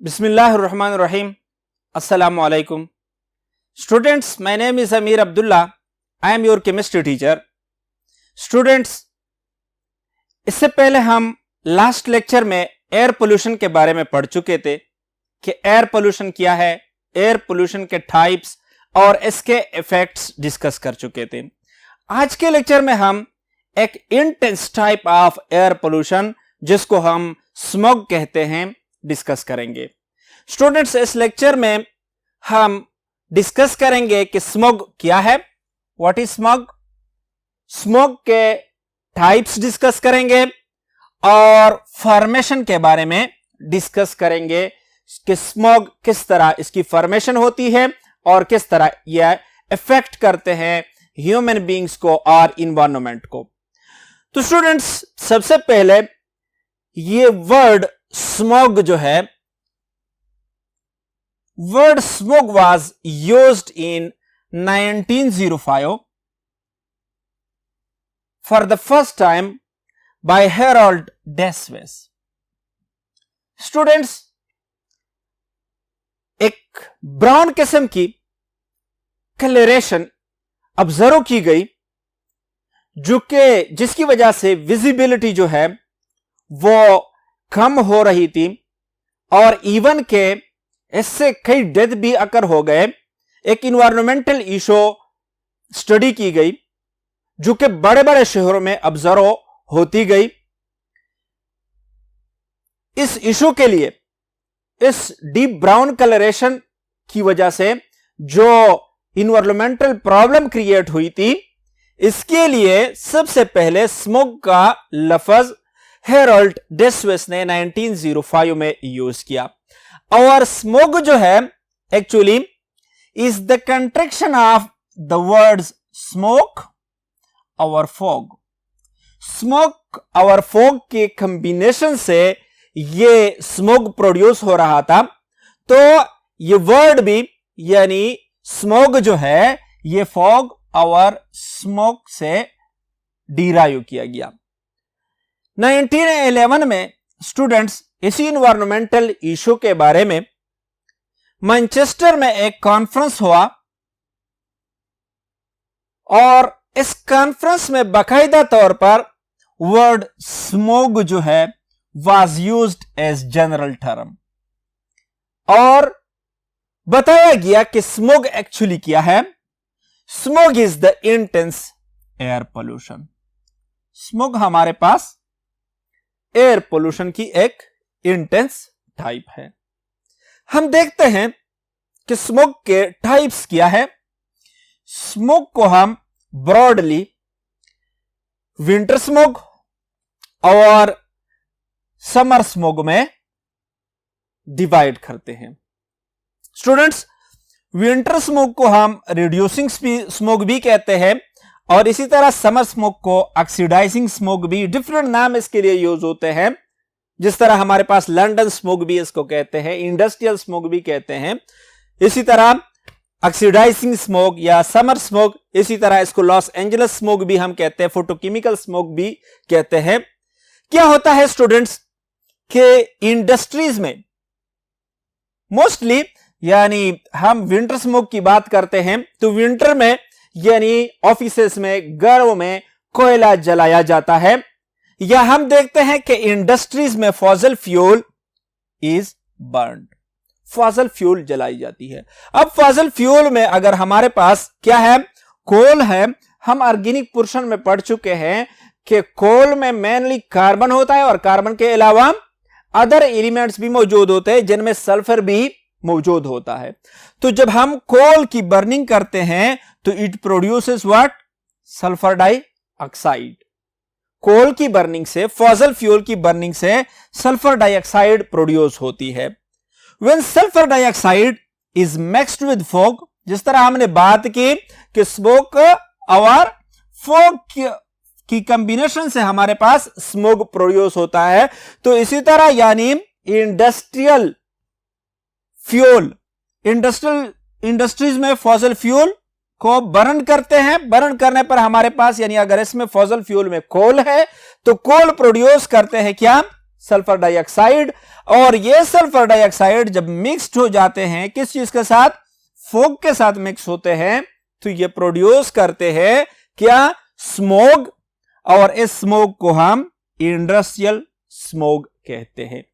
Bismillahirrahmanirrahim. Assalamu alaikum. Students, my name is Amir Abdullah. I am your chemistry teacher. Students, इससे पहले हम last lecture में air pollution के बारे में पढ़ चुके थे कि एयर पोल्यूशन क्या है, एयर पोल्यूशन के टाइप्स और इसके इफेक्ट्स डिस्कस कर चुके थे। आज के लेक्चर में हम एक intense type of air pollution जिसको हम स्मॉग कहते हैं डिस्कस करेंगे। स्टूडेंट्स, इस लेक्चर में हम डिस्कस करेंगे कि स्मॉग क्या है, व्हाट इज स्मॉग, स्मॉग के टाइप्स डिस्कस करेंगे और फॉर्मेशन के बारे में डिस्कस करेंगे कि स्मॉग किस तरह इसकी फॉर्मेशन होती है और किस तरह यह इफेक्ट करते हैं ह्यूमन बीइंग्स को और इन्वायरमेंट को। तो स्टूडेंट्स, सबसे पहले ये वर्ड स्मॉग जो है, word smog was used in 1905 for the first time by Harold Des Voeux. Students, एक ब्राउन किस्म की कलरेशन ऑब्जर्व की गई जिसकी वजह से विजिबिलिटी जो है वो कम हो रही थी और इवन के इससे कई डेथ भी अकर हो गए। एक इन्वायरमेंटल इशू स्टडी की गई जो कि बड़े बड़े शहरों में ऑब्जर्व होती गई। इस इशू के लिए, इस डीप ब्राउन कलरेशन की वजह से जो इन्वायरमेंटल प्रॉब्लम क्रिएट हुई थी, इसके लिए सबसे पहले स्मॉग का लफ्ज हेरोल्ड डेस्वेस ने 1905 में यूज किया। और स्मॉग जो है actually is the contraction of the words smoke और फॉग। स्मोक और फॉग के कॉम्बिनेशन से ये स्मॉग प्रोड्यूस हो रहा था। तो ये वर्ड भी यानी स्मॉग जो है ये फॉग और स्मोक से डिराइव किया गया। 1911 में स्टूडेंट्स इसी इन्वायरमेंटल इशू के बारे में मैनचेस्टर में एक कॉन्फ्रेंस हुआ और इस कॉन्फ्रेंस में बाकायदा तौर पर वर्ड स्मॉग जो है was used as general term और बताया गया कि स्मॉग एक्चुअली क्या है। Smog is the intense air pollution. Smog हमारे पास एयर पोल्यूशन की एक इंटेंस टाइप है। हम देखते हैं कि स्मॉग के टाइप्स क्या है। स्मॉग को हम ब्रॉडली विंटर स्मॉग और समर स्मॉग में डिवाइड करते हैं। स्टूडेंट्स, विंटर स्मॉग को हम रिड्यूसिंग स्मॉग भी कहते हैं और इसी तरह समर स्मॉग को ऑक्सीडाइजिंग स्मॉग भी, डिफरेंट नाम इसके लिए यूज होते हैं। जिस तरह हमारे पास लंदन स्मॉग भी इसको कहते हैं, इंडस्ट्रियल स्मॉग भी कहते हैं, इसी तरह ऑक्सीडाइजिंग स्मॉग या समर स्मॉग, इसी तरह इसको लॉस एंजलिस स्मॉग भी हम कहते हैं, फोटोकेमिकल स्मॉग भी कहते हैं। क्या होता है स्टूडेंट्स कि इंडस्ट्रीज में मोस्टली यानी हम विंटर स्मॉग की बात करते हैं तो विंटर में यानी ऑफिसेस में, घरों में कोयला जलाया जाता है, या हम देखते हैं कि इंडस्ट्रीज में fossil fuel is burned, fossil fuel जलाई जाती है। अब फॉसिल फ्यूल में अगर हमारे पास क्या है, कोल है। हम ऑर्गेनिक पोर्शन में पढ़ चुके हैं कि कोल में मेनली कार्बन होता है और कार्बन के अलावा अदर एलिमेंट्स भी मौजूद होते हैं जिनमें सल्फर भी मौजूद होता है। तो जब हम कोल की बर्निंग करते हैं तो it produces what, sulphur dioxide. Coal की बर्निंग से, फॉसिल फ्यूल की बर्निंग से सल्फर डाइऑक्साइड प्रोड्यूस होती है। When sulphur dioxide is mixed with fog, जिस तरह हमने बात की कि स्मोक और फॉग की कॉम्बिनेशन से हमारे पास स्मोक प्रोड्यूस होता है, तो इसी तरह यानी इंडस्ट्रियल फ्यूल, इंडस्ट्रीज में फॉसिल फ्यूल को बर्न करते हैं। बर्न करने पर हमारे पास यानी अगर इसमें फॉसिल फ्यूल में कोल है तो कोल प्रोड्यूस करते हैं क्या, सल्फर डाइऑक्साइड, और ये सल्फर डाइऑक्साइड जब मिक्स्ड हो जाते हैं किस चीज के साथ, फॉग के साथ मिक्स होते हैं, तो ये प्रोड्यूस करते हैं क्या, स्मोग, और इस स्मोग को हम इंडस्ट्रियल स्मोग कहते हैं।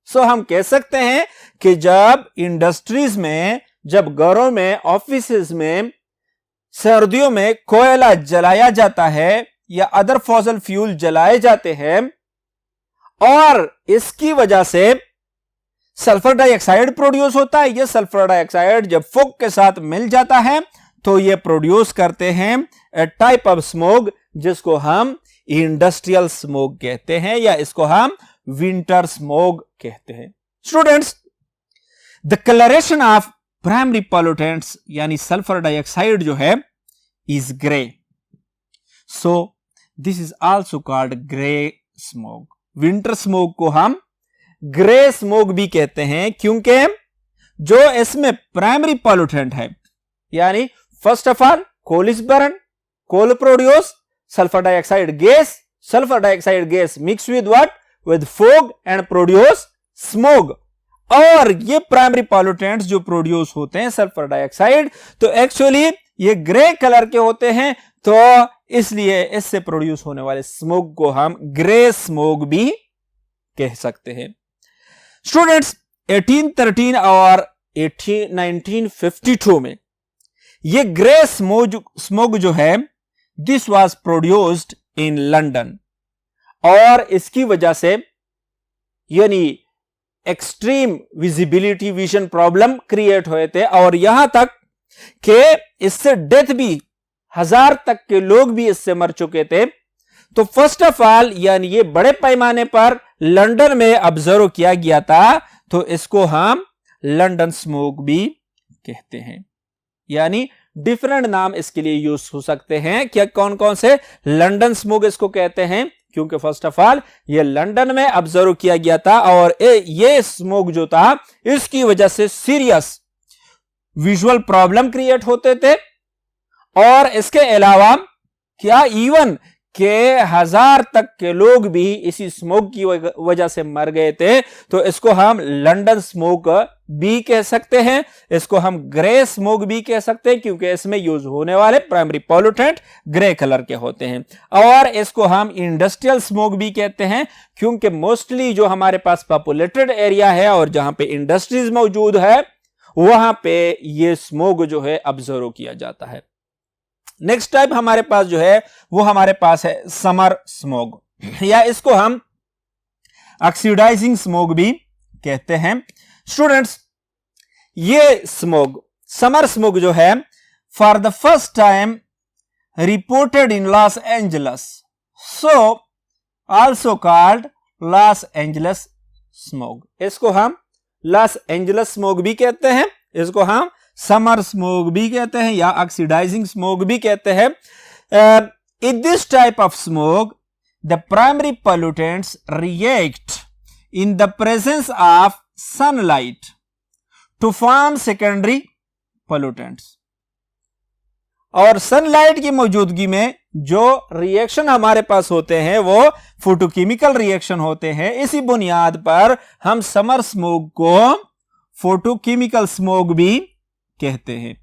सो हम कह सकते हैं कि जब इंडस्ट्रीज में, जब घरों में, ऑफिसेज में सर्दियों में कोयला जलाया जाता है या अदर फॉसिल फ्यूल जलाए जाते हैं और इसकी वजह से सल्फर डाइऑक्साइड प्रोड्यूस होता है, यह सल्फर डाइऑक्साइड जब फॉग के साथ मिल जाता है तो ये प्रोड्यूस करते हैं ए टाइप ऑफ स्मोग जिसको हम इंडस्ट्रियल स्मोग कहते हैं या इसको हम विंटर स्मोग कहते हैं। Students, the colouration of primary pollutants यानी सल्फर डाइऑक्साइड जो है is grey, so this is also called grey smog. Winter smog को हम ग्रे स्मोग भी कहते हैं क्योंकि जो इसमें प्राइमरी पॉल्यूटेंट है, यानी first of all coal is burn, coal produce sulphur dioxide gas, sulphur dioxide gas mix with what, with fog and produce smog. और ये प्राइमरी पॉल्यूटेंट्स जो प्रोड्यूस होते हैं सल्फर डाइऑक्साइड, तो एक्चुअली ये ग्रे कलर के होते हैं, तो इसलिए इससे प्रोड्यूस होने वाले स्मोग को हम ग्रे स्मोग भी कह सकते हैं। स्टूडेंट्स, 1813 और 1952 में ये ग्रे स्मोग जो है this was produced in London, और इसकी वजह से यानी extreme visibility vision problem create हुए थे, और यहां तक कि इससे डेथ भी 1000 तक के लोग भी इससे मर चुके थे। तो फर्स्ट ऑफ ऑल यानी ये बड़े पैमाने पर लंदन में ऑब्जर्व किया गया था, तो इसको हम लंदन स्मोग भी कहते हैं। यानी डिफरेंट नाम इसके लिए यूज हो सकते हैं। क्या कौन कौन से, लंदन स्मोग इसको कहते हैं क्योंकि फर्स्ट ऑफ ऑल ये लंदन में ऑब्जर्व किया गया था, और ये स्मोग जो था इसकी वजह से सीरियस विजुअल प्रॉब्लम क्रिएट होते थे, और इसके अलावा क्या इवन के 1000 तक के लोग भी इसी स्मोक की वजह से मर गए थे। तो इसको हम लंदन स्मोक भी कह सकते हैं, इसको हम ग्रे स्मोक भी कह सकते हैं क्योंकि इसमें यूज होने वाले प्राइमरी पॉल्यूटेंट ग्रे कलर के होते हैं। और इसको हम इंडस्ट्रियल स्मोक भी कहते हैं क्योंकि मोस्टली जो हमारे पास पॉपुलेटेड एरिया है और जहां पे इंडस्ट्रीज मौजूद है वहां पे ये स्मोक जो है ऑब्जर्व किया जाता है। नेक्स्ट टाइप हमारे पास जो है वो हमारे पास है समर स्मोग, या इसको हम ऑक्सीडाइजिंग स्मोग भी कहते हैं। स्टूडेंट्स, ये स्मोग समर स्मोग जो है for the first time reported in Los Angeles, so also called Los Angeles smog. इसको हम लॉस एंजलस स्मोग भी कहते हैं, इसको हम समर स्मोग भी कहते हैं या ऑक्सीडाइजिंग स्मोग भी कहते हैं। In this type of smog the primary pollutants react in the presence of sunlight to form secondary pollutants, और सनलाइट की मौजूदगी में जो रिएक्शन हमारे पास होते हैं वो फोटोकेमिकल रिएक्शन होते हैं। इसी बुनियाद पर हम समर स्मोग को फोटोकेमिकल स्मोग भी कहते हैं।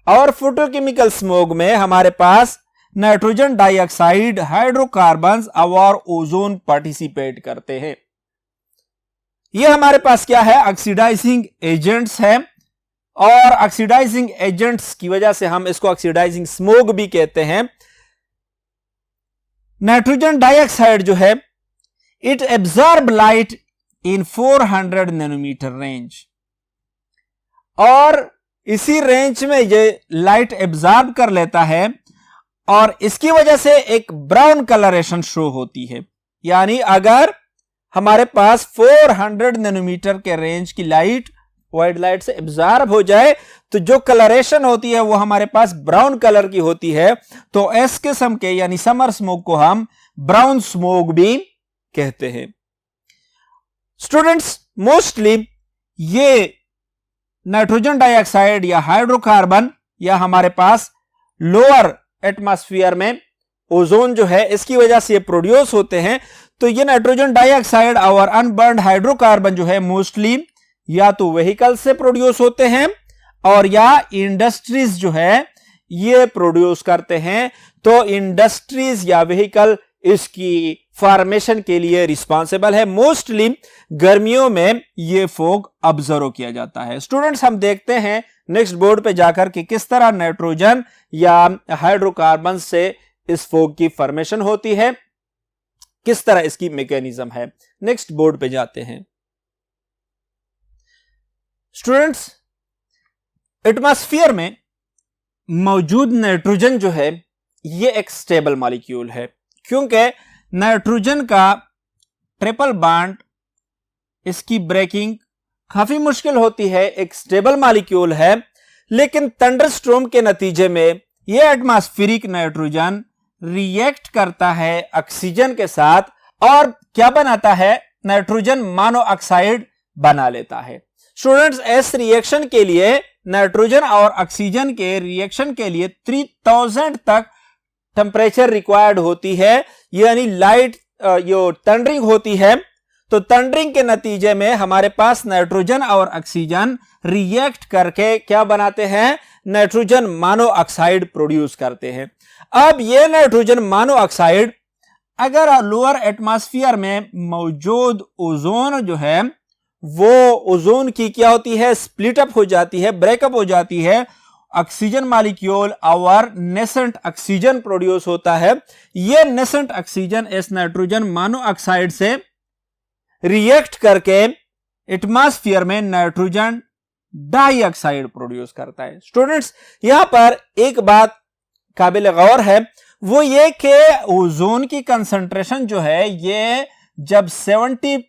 और फोटोकेमिकल स्मोग में हमारे पास नाइट्रोजन डाइऑक्साइड, हाइड्रोकार्बन्स और ओजोन पार्टिसिपेट करते हैं। ये हमारे पास क्या है, ऑक्सीडाइजिंग एजेंट्स है, और ऑक्सीडाइजिंग एजेंट्स की वजह से हम इसको ऑक्सीडाइजिंग स्मोग भी कहते हैं। नाइट्रोजन डाइऑक्साइड जो है it absorb light in 400 nanometre range, और इसी रेंज में ये लाइट एब्जॉर्ब कर लेता है और इसकी वजह से एक ब्राउन कलरेशन शो होती है। यानी अगर हमारे पास 400 नैनोमीटर के रेंज की लाइट वाइट लाइट से एब्जॉर्ब हो जाए तो जो कलरेशन होती है वो हमारे पास ब्राउन कलर की होती है। तो इस किस्म के यानी समर स्मोक को हम ब्राउन स्मोक भी कहते हैं। स्टूडेंट्स, मोस्टली ये नाइट्रोजन डाइऑक्साइड या हाइड्रोकार्बन या हमारे पास लोअर एटमॉस्फेयर में ओजोन जो है इसकी वजह से ये प्रोड्यूस होते हैं। तो ये नाइट्रोजन डाइऑक्साइड और अनबर्न्ड हाइड्रोकार्बन जो है मोस्टली या तो व्हीकल से प्रोड्यूस होते हैं और या इंडस्ट्रीज जो है ये प्रोड्यूस करते हैं। तो इंडस्ट्रीज या व्हीकल इसकी फॉर्मेशन के लिए रिस्पॉन्सिबल है। मोस्टली गर्मियों में ये फोग ऑब्जर्व किया जाता है। स्टूडेंट्स, हम देखते हैं नेक्स्ट बोर्ड पे जाकर कि किस तरह नाइट्रोजन या हाइड्रोकार्बन से इस फोग की फॉर्मेशन होती है, किस तरह इसकी मैकेनिज्म है। नेक्स्ट बोर्ड पे जाते हैं। स्टूडेंट्स, एटमॉस्फेयर में मौजूद नाइट्रोजन जो है ये एक स्टेबल मॉलिक्यूल है, क्योंकि नाइट्रोजन का ट्रिपल बॉन्ड इसकी ब्रेकिंग काफी मुश्किल होती है, एक स्टेबल मॉलिक्यूल है। लेकिन थंडरस्टॉर्म के नतीजे में यह एटमॉस्फेरिक नाइट्रोजन रिएक्ट करता है ऑक्सीजन के साथ और क्या बनाता है, नाइट्रोजन मोनोऑक्साइड बना लेता है। स्टूडेंट्स, इस रिएक्शन के लिए नाइट्रोजन और ऑक्सीजन के रिएक्शन के लिए 3000 तक टेम्परेचर रिक्वायर्ड होती है, यानी लाइट जो थंडरिंग होती है। तो थंडरिंग के नतीजे में हमारे पास नाइट्रोजन और ऑक्सीजन रिएक्ट करके क्या बनाते हैं, नाइट्रोजन मोनोऑक्साइड प्रोड्यूस करते हैं। अब ये नाइट्रोजन मोनोऑक्साइड अगर लोअर एटमॉस्फेयर में मौजूद ओजोन जो है वो ओजोन की क्या होती है, स्प्लिट अप हो जाती है, ब्रेकअप हो जाती है, ऑक्सीजन मॉलिक्यूल और नेसेंट ऑक्सीजन प्रोड्यूस होता है। यह नेसेंट ऑक्सीजन इस नाइट्रोजन मोनोऑक्साइड से रिएक्ट करके एटमॉस्फेयर में नाइट्रोजन डाइऑक्साइड प्रोड्यूस करता है। स्टूडेंट्स, यहां पर एक बात काबिल गौर है, वो ये कि ओजोन की कंसंट्रेशन जो है ये जब 70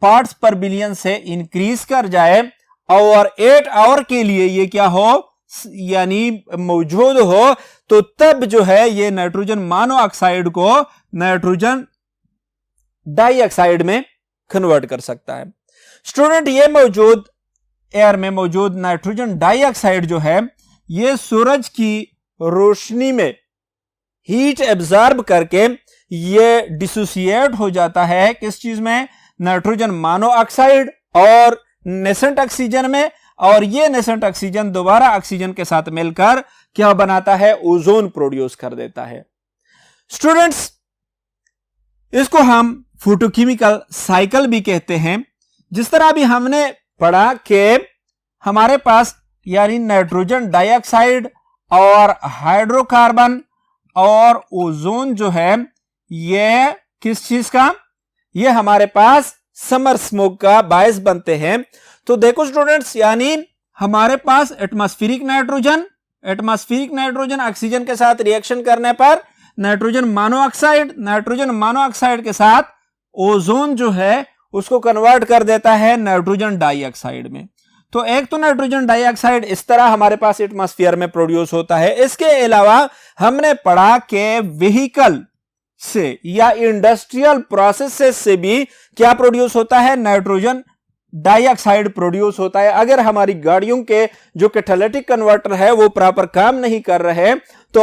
पार्ट्स पर बिलियन से इंक्रीज कर जाए और 8 आवर के लिए ये क्या हो, यानी मौजूद हो, तो तब जो है ये नाइट्रोजन मोनोऑक्साइड को नाइट्रोजन डाइऑक्साइड में कन्वर्ट कर सकता है। स्टूडेंट, ये मौजूद एयर में मौजूद नाइट्रोजन डाइऑक्साइड जो है ये सूरज की रोशनी में हीट एब्जॉर्ब करके ये डिसोसिएट हो जाता है किस चीज में, नाइट्रोजन मोनोऑक्साइड और नेसेंट ऑक्सीजन में, और ये नेसेंट ऑक्सीजन दोबारा ऑक्सीजन के साथ मिलकर क्या बनाता है, ओजोन प्रोड्यूस कर देता है। स्टूडेंट्स, इसको हम फोटोकेमिकल साइकिल भी कहते हैं। जिस तरह अभी हमने पढ़ा कि हमारे पास यानी नाइट्रोजन डाइऑक्साइड और हाइड्रोकार्बन और ओजोन जो है ये किस चीज का, ये हमारे पास समर स्मोक का बायस बनते हैं। तो देखो स्टूडेंट्स, यानी हमारे पास एटमॉस्फेरिक नाइट्रोजन ऑक्सीजन के साथ रिएक्शन करने पर नाइट्रोजन मोनोऑक्साइड के साथ ओजोन जो है उसको कन्वर्ट कर देता है नाइट्रोजन डाइऑक्साइड में। तो एक तो नाइट्रोजन डाइऑक्साइड इस तरह हमारे पास एटमॉस्फेयर में प्रोड्यूस होता है। इसके अलावा हमने पढ़ा कि व्हीकल से या इंडस्ट्रियल प्रोसेसेस से भी क्या प्रोड्यूस होता है, नाइट्रोजन डाइऑक्साइड प्रोड्यूस होता है। अगर हमारी गाड़ियों के जो कैटालिटिक कन्वर्टर है वो प्रॉपर काम नहीं कर रहे तो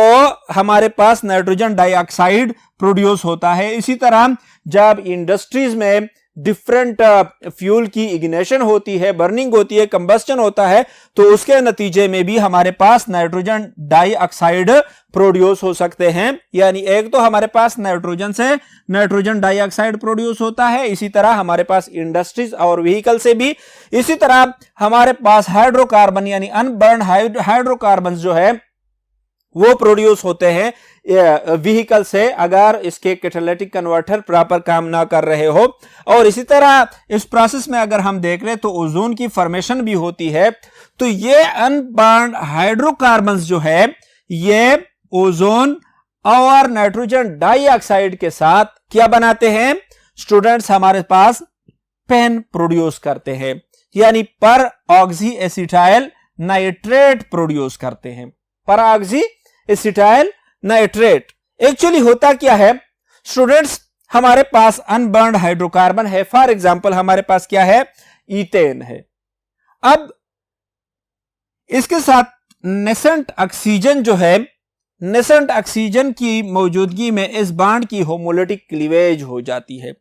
हमारे पास नाइट्रोजन डाइऑक्साइड प्रोड्यूस होता है। इसी तरह जब इंडस्ट्रीज में डिफरेंट फ्यूल की इग्निशन होती है, बर्निंग होती है, कंबस्टन होता है, तो उसके नतीजे में भी हमारे पास नाइट्रोजन डाइऑक्साइड प्रोड्यूस हो सकते हैं। यानी एक तो हमारे पास नाइट्रोजन से नाइट्रोजन डाइऑक्साइड प्रोड्यूस होता है, इसी तरह हमारे पास इंडस्ट्रीज और व्हीकल से भी। इसी तरह हमारे पास हाइड्रोकार्बन यानी अनबर्न्ड हाइड्रोकार्बन जो है वो प्रोड्यूस होते हैं व्हीकल से, अगर इसके कैटालिटिक कन्वर्टर प्रॉपर काम ना कर रहे हो। और इसी तरह इस प्रोसेस में अगर हम देख लें तो ओजोन की फॉर्मेशन भी होती है। तो ये अनबर्न्ड हाइड्रोकार्बन्स जो है ये ओजोन और नाइट्रोजन डाइऑक्साइड के साथ क्या बनाते हैं स्टूडेंट्स, हमारे पास पेन प्रोड्यूस करते हैं, यानी पर ऑक्सी एसिटाइल नाइट्रेट प्रोड्यूस करते हैं। पर ऑक्सी एसिटाइल नाइट्रेट एक्चुअली होता क्या है स्टूडेंट्स, हमारे पास अनबर्न्ड हाइड्रोकार्बन है, फॉर एग्जांपल हमारे पास क्या है, ईथेन है। अब इसके साथ नेसेंट ऑक्सीजन जो है नेसेंट ऑक्सीजन की मौजूदगी में इस बॉन्ड की होमोलिटिक क्लीवेज हो जाती है।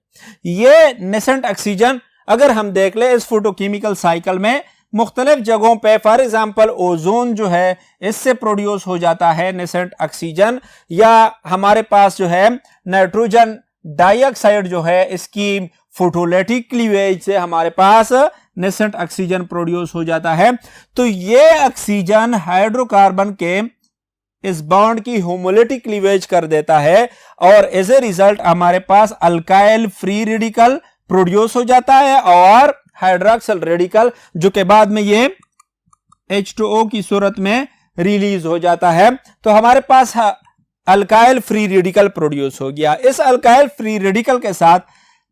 ये नेसेंट ऑक्सीजन अगर हम देख ले इस फोटोकेमिकल साइकिल में मुख्तलिफ जगहों पे, फॉर एग्जांपल ओजोन जो है इससे प्रोड्यूस हो जाता है नेसेंट ऑक्सीजन, या हमारे पास जो है नाइट्रोजन डाइऑक्साइड जो है इसकी फोटोलिटिक क्लीवेज से हमारे पास नेसेंट ऑक्सीजन प्रोड्यूस हो जाता है। तो ये ऑक्सीजन हाइड्रोकार्बन के इस बॉन्ड की होमोलिटिक क्लीवेज कर देता है और एज ए रिजल्ट हमारे पास अल्काइल फ्री रेडिकल प्रोड्यूस हो जाता है और हाइड्रोक्सिल रेडिकल जो के बाद में ये H2O की सूरत में रिलीज हो जाता है। तो हमारे पास अल्काइल फ्री रेडिकल प्रोड्यूस हो गया। इस अल्काइल फ्री रेडिकल के साथ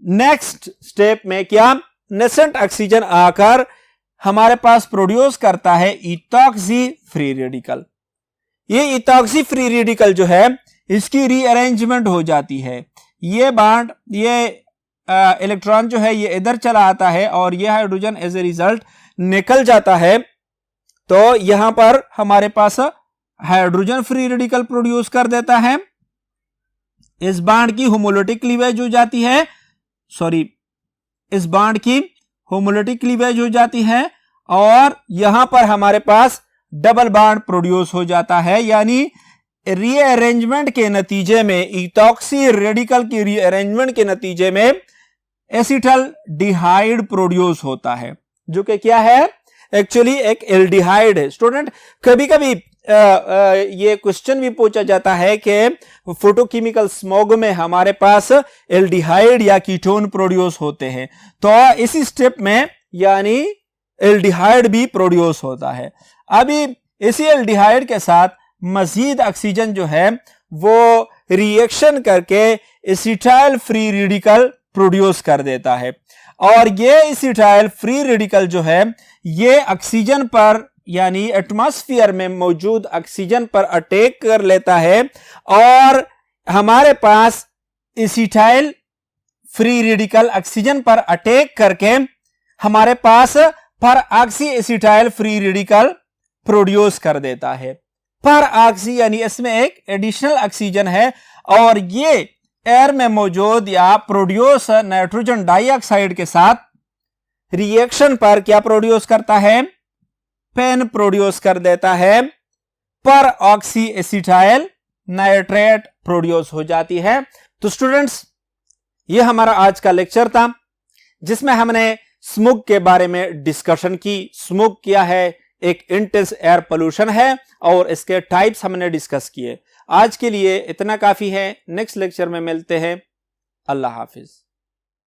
नेक्स्ट स्टेप में क्या, नेसेंट ऑक्सीजन आकर हमारे पास प्रोड्यूस करता है इथॉक्सी फ्री रेडिकल। ये इथॉक्सी फ्री रेडिकल जो है इसकी रीअरेंजमेंट हो जाती है। ये बॉन्ड, ये इलेक्ट्रॉन जो है ये इधर चला आता है और ये हाइड्रोजन एज ए रिजल्ट निकल जाता है। तो यहां पर हमारे पास हाइड्रोजन फ्री रेडिकल प्रोड्यूस कर देता है। इस बॉन्ड की होमोलिटिक क्लीवेज हो जाती है, इस बॉन्ड की होमोलिटिक क्लीवेज हो जाती है और यहां पर हमारे पास डबल बॉन्ड प्रोड्यूस हो जाता है। यानी रीअरेंजमेंट के नतीजे में, इथॉक्सी रेडिकल की रीअरेंजमेंट के नतीजे में एसिटल डिहाइड प्रोड्यूस होता है, जो कि क्या है, एक्चुअली एक एल्डिहाइड है। स्टूडेंट कभी कभी ये क्वेश्चन भी पूछा जाता है कि फोटोकेमिकल स्मॉग में हमारे पास एल्डिहाइड या कीटोन प्रोड्यूस होते हैं, तो इसी स्टेप में यानी एल्डिहाइड भी प्रोड्यूस होता है। अभी इसी एल्डिहाइड के साथ मजीद ऑक्सीजन जो है वो रिएक्शन करके एसिटाइल फ्री रेडिकल प्रोड्यूस कर देता है और ये एसिटाइल फ्री रेडिकल जो है ये ऑक्सीजन पर यानी एटमॉस्फेयर में मौजूद ऑक्सीजन पर अटैक कर लेता है और हमारे पास एसिटाइल फ्री रेडिकल ऑक्सीजन पर अटैक करके हमारे पास पर oxy acetyl free radical produce कर देता है। पर ऑक्सी यानी इसमें एक एडिशनल ऑक्सीजन है और ये एयर में मौजूद या प्रोड्यूस नाइट्रोजन डाइऑक्साइड के साथ रिएक्शन पर क्या प्रोड्यूस करता है, पेन प्रोड्यूस कर देता है, पर ऑक्सी एसिटाइल नाइट्रेट प्रोड्यूस हो जाती है। तो स्टूडेंट्स ये हमारा आज का लेक्चर था जिसमें हमने स्मोक के बारे में डिस्कशन की। स्मोक क्या है, एक इंटेंस एयर पोल्यूशन है और इसके टाइप्स हमने डिस्कस किए। आज के लिए इतना काफी है, नेक्स्ट लेक्चर में मिलते हैं। अल्लाह हाफिज।